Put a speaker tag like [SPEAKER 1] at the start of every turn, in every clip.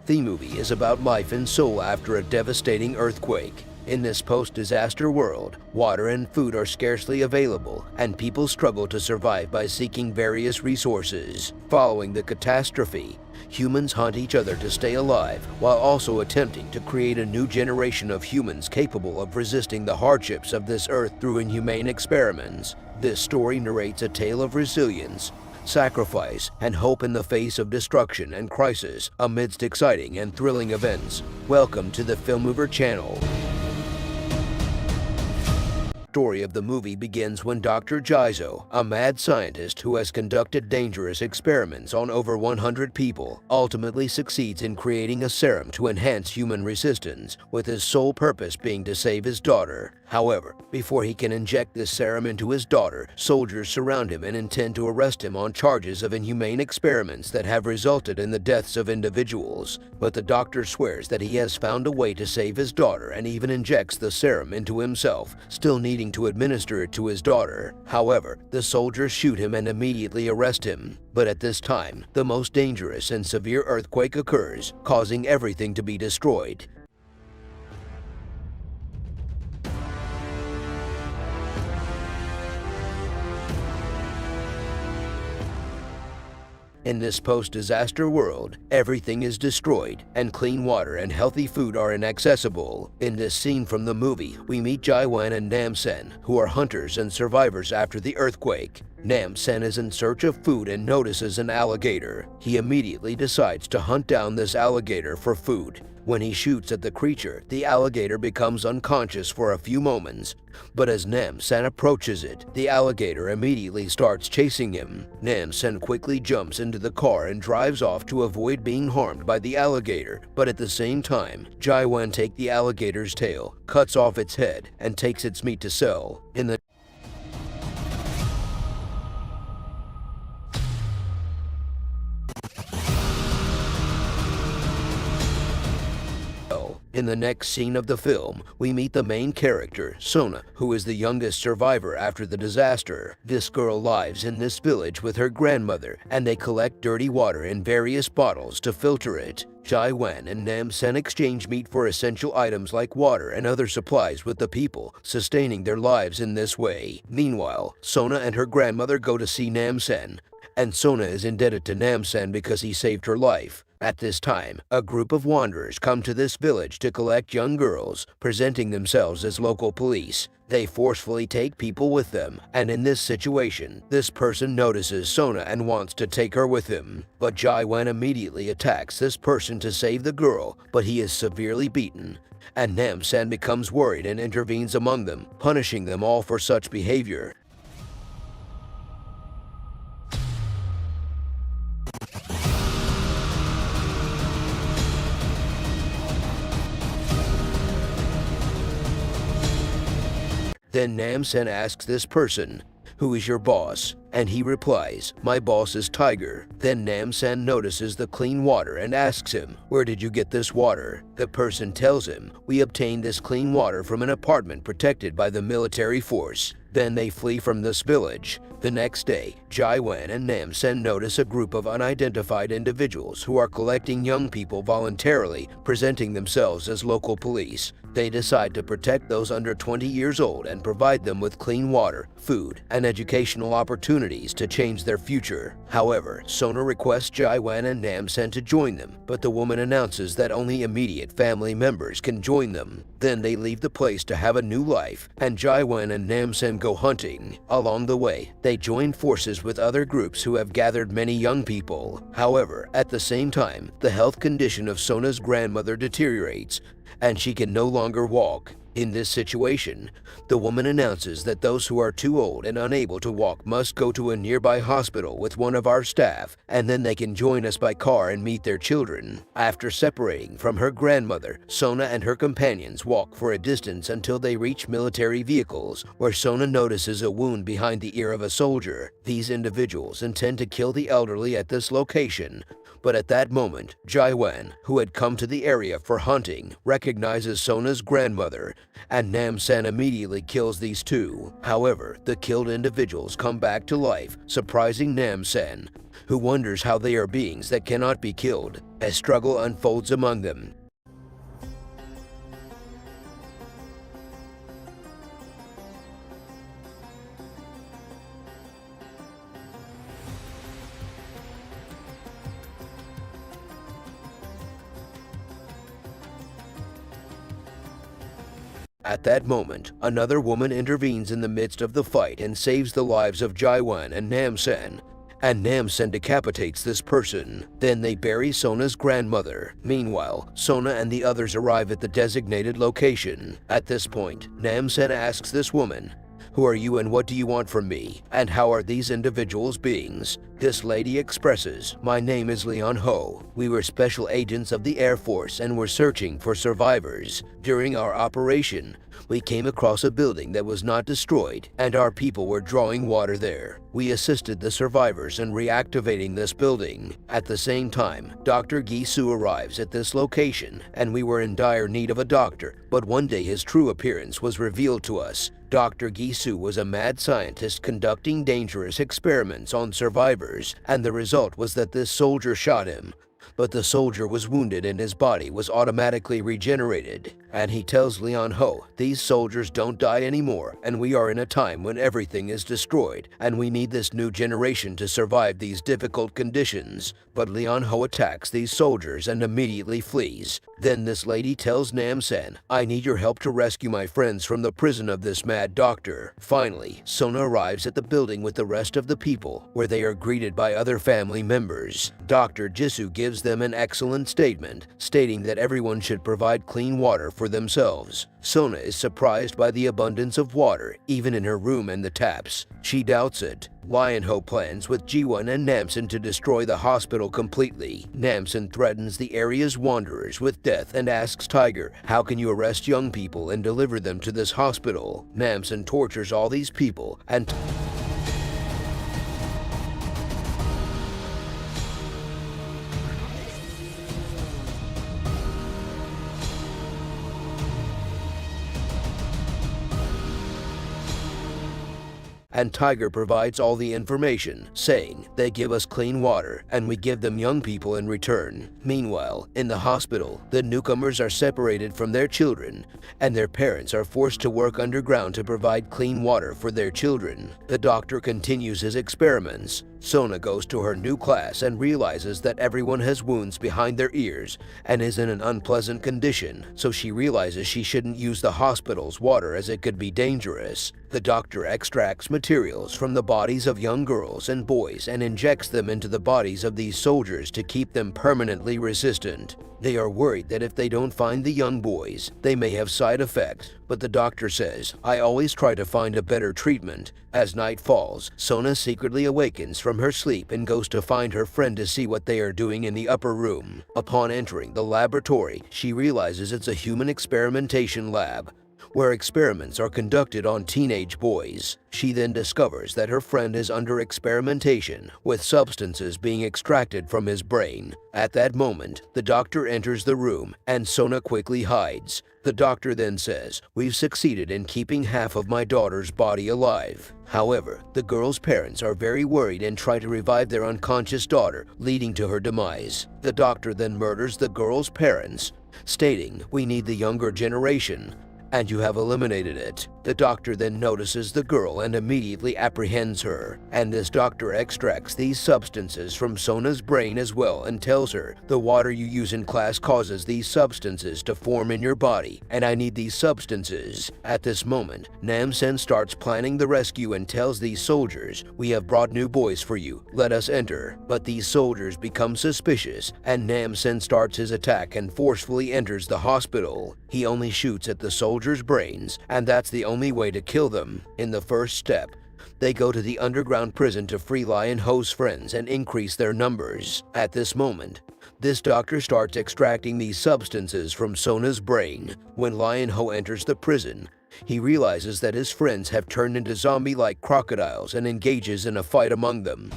[SPEAKER 1] The movie is about life in Seoul after a devastating earthquake. In this post-disaster world, water and food are scarcely available, and people struggle to survive by seeking various resources. Following the catastrophe, humans hunt each other to stay alive, while also attempting to create a new generation of humans capable of resisting the hardships of this earth through inhumane experiments. This story narrates a tale of resilience, sacrifice, and hope in the face of destruction and crisis amidst exciting and thrilling events. Welcome to the Filmover channel. The story of the movie begins when Dr. Jizo, a mad scientist who has conducted dangerous experiments on over 100 people, ultimately succeeds in creating a serum to enhance human resistance, with his sole purpose being to save his daughter. However, before he can inject this serum into his daughter, soldiers surround him and intend to arrest him on charges of inhumane experiments that have resulted in the deaths of individuals. But the doctor swears that he has found a way to save his daughter and even injects the serum into himself, still needing to administer it to his daughter. However, the soldiers shoot him and immediately arrest him. But at this time, the most dangerous and severe earthquake occurs, causing everything to be destroyed. In this post-disaster world, everything is destroyed, and clean water and healthy food are inaccessible. In this scene from the movie, we meet Jae-won and Nam-sen, who are hunters and survivors after the earthquake. Nam-sen is in search of food and notices an alligator. He immediately decides to hunt down this alligator for food. When he shoots at the creature, the alligator becomes unconscious for a few moments. But as Nam-sen approaches it, the alligator immediately starts chasing him. Nam-sen quickly jumps into the car and drives off to avoid being harmed by the alligator, but at the same time, Jae-won takes the alligator's tail, cuts off its head, and takes its meat to sell. In the next scene of the film, we meet the main character, Sona, who is the youngest survivor after the disaster. This girl lives in this village with her grandmother, and they collect dirty water in various bottles to filter it. Jae-won and Nam-sen exchange meat for essential items like water and other supplies with the people, sustaining their lives in this way. Meanwhile, Sona and her grandmother go to see Nam-sen, and Sona is indebted to Nam-sen because he saved her life. At this time, a group of wanderers come to this village to collect young girls, presenting themselves as local police. They forcefully take people with them, and in this situation, this person notices Sona and wants to take her with him. But Jae-won immediately attacks this person to save the girl, but he is severely beaten. And Nam-sen becomes worried and intervenes among them, punishing them all for such behavior. Then Nam-sen asks this person, "Who is your boss?" And he replies, "My boss is Tiger." Then Nam-sen notices the clean water and asks him, "Where did you get this water?" The person tells him, "We obtained this clean water from an apartment protected by the military force." Then they flee from this village. The next day, Jae-won and Nam-sen notice a group of unidentified individuals who are collecting young people voluntarily, presenting themselves as local police. They decide to protect those under 20 years old and provide them with clean water, food, and educational opportunities to change their future. However, Sona requests Jae-won and Nam-sen to join them, but the woman announces that only immediate family members can join them. Then they leave the place to have a new life, and Jae-won and Nam-sen go hunting. Along the way, they join forces with other groups who have gathered many young people. However, at the same time, the health condition of Sona's grandmother deteriorates, and she can no longer walk. In this situation, the woman announces that those who are too old and unable to walk must go to a nearby hospital with one of our staff, and then they can join us by car and meet their children. After separating from her grandmother, Sona and her companions walk for a distance until they reach military vehicles, where Sona notices a wound behind the ear of a soldier. These individuals intend to kill the elderly at this location, but at that moment, Jae-won, who had come to the area for hunting, recognizes Sona's grandmother. and Nam-sen immediately kills these two. However, the killed individuals come back to life, surprising Nam-sen, who wonders how they are beings that cannot be killed. A struggle unfolds among them. At that moment, another woman intervenes in the midst of the fight and saves the lives of Jaiwan and Nam-sen. And Nam-sen decapitates this person. Then they bury Sona's grandmother. Meanwhile, Sona and the others arrive at the designated location. At this point, Nam-sen asks this woman, "Who are you and what do you want from me? And how are these individuals beings?" This lady expresses, "My name is Leon Ho. We were special agents of the Air Force and were searching for survivors. During our operation, we came across a building that was not destroyed, and our people were drawing water there. We assisted the survivors in reactivating this building. At the same time, Dr. Gisu arrives at this location, and we were in dire need of a doctor, but one day his true appearance was revealed to us. Dr. Gisu was a mad scientist conducting dangerous experiments on survivors, and the result was that this soldier shot him. But the soldier was wounded and his body was automatically regenerated. And he tells Leon Ho, these soldiers don't die anymore, and we are in a time when everything is destroyed, and we need this new generation to survive these difficult conditions. But Leon Ho attacks these soldiers and immediately flees. Then this lady tells Nam-sen, I need your help to rescue my friends from the prison of this mad doctor. Finally, Sona arrives at the building with the rest of the people, where they are greeted by other family members. Dr. Jisoo gives them an excellent statement, stating that everyone should provide clean water for themselves. Sona is surprised by the abundance of water, even in her room and the taps. She doubts it. Lion-ho plans with Jiwon and Namsen to destroy the hospital completely. Namsen threatens the area's wanderers with death and asks Tiger, how can you arrest young people and deliver them to this hospital? Namsen tortures all these people and Tiger provides all the information, saying they give us clean water and we give them young people in return. Meanwhile, in the hospital, the newcomers are separated from their children and their parents are forced to work underground to provide clean water for their children. The doctor continues his experiments. Sona goes to her new class and realizes that everyone has wounds behind their ears and is in an unpleasant condition, so she realizes she shouldn't use the hospital's water as it could be dangerous. The doctor extracts materials from the bodies of young girls and boys and injects them into the bodies of these soldiers to keep them permanently resistant. They are worried that if they don't find the young boys, they may have side effects, but the doctor says, I always try to find a better treatment. As night falls, Sona secretly awakens from her sleep and goes to find her friend to see what they are doing in the upper room. Upon entering the laboratory, she realizes it's a human experimentation lab, where experiments are conducted on teenage boys. She then discovers that her friend is under experimentation, with substances being extracted from his brain. At that moment, the doctor enters the room, and Sona quickly hides. The doctor then says, we've succeeded in keeping half of my daughter's body alive. However, the girl's parents are very worried and try to revive their unconscious daughter, leading to her demise. The doctor then murders the girl's parents, stating, we need the younger generation, and you have eliminated it. The doctor then notices the girl and immediately apprehends her, and this doctor extracts these substances from Sona's brain as well and tells her, the water you use in class causes these substances to form in your body, and I need these substances. At this moment, Namsen starts planning the rescue and tells these soldiers, we have brought new boys for you, let us enter. But these soldiers become suspicious, and Namsen starts his attack and forcefully enters the hospital. He only shoots at the soldiers' brains, and that's the only way to kill them. In the first step, they go to the underground prison to free Lion-ho's friends and increase their numbers. At this moment, this doctor starts extracting these substances from Sona's brain. When Lion-ho enters the prison, he realizes that his friends have turned into zombie-like crocodiles and engages in a fight among them.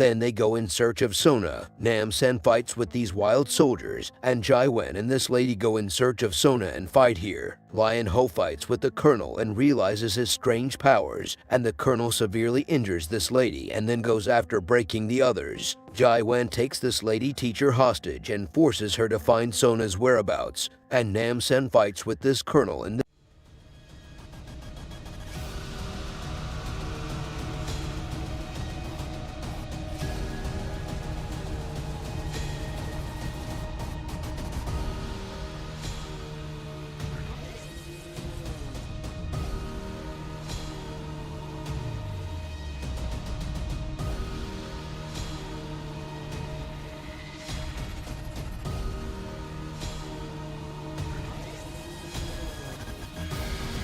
[SPEAKER 1] Then they go in search of Sona. Nam-sen fights with these wild soldiers, and Jai-wen and this lady go in search of Sona and fight here. Lion-ho fights with the colonel and realizes his strange powers, and the colonel severely injures this lady and then goes after breaking the others. Jai-wen takes this lady teacher hostage and forces her to find Sona's whereabouts, and Nam-sen fights with this colonel and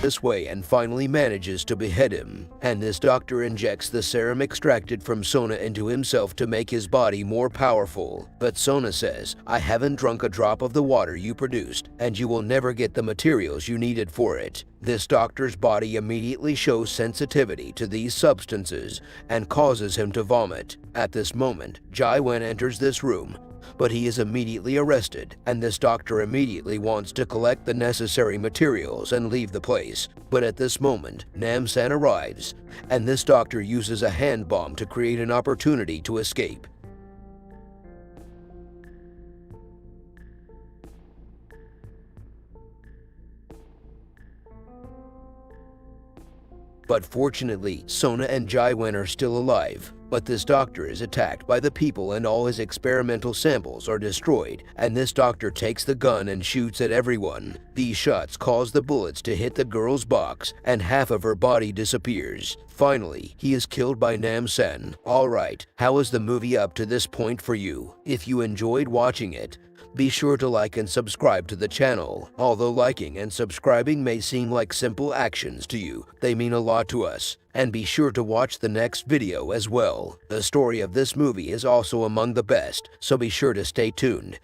[SPEAKER 1] this way and finally manages to behead him. And this doctor injects the serum extracted from Sona into himself to make his body more powerful. But Sona says, "I haven't drunk a drop of the water you produced, and you will never get the materials you needed for it." This doctor's body immediately shows sensitivity to these substances and causes him to vomit. At this moment, Jai-wen enters this room, but he is immediately arrested, and this doctor immediately wants to collect the necessary materials and leave the place. But at this moment, Nam-sen arrives, and this doctor uses a hand bomb to create an opportunity to escape. But fortunately, Sona and Jai-wen are still alive. But this doctor is attacked by the people and all his experimental samples are destroyed, and this doctor takes the gun and shoots at everyone. These shots cause the bullets to hit the girl's box, and half of her body disappears. Finally, he is killed by Nam-sen. Alright, how is the movie up to this point for you? If you enjoyed watching it, be sure to like and subscribe to the channel. Although liking and subscribing may seem like simple actions to you, they mean a lot to us. And be sure to watch the next video as well. The story of this movie is also among the best, so be sure to stay tuned.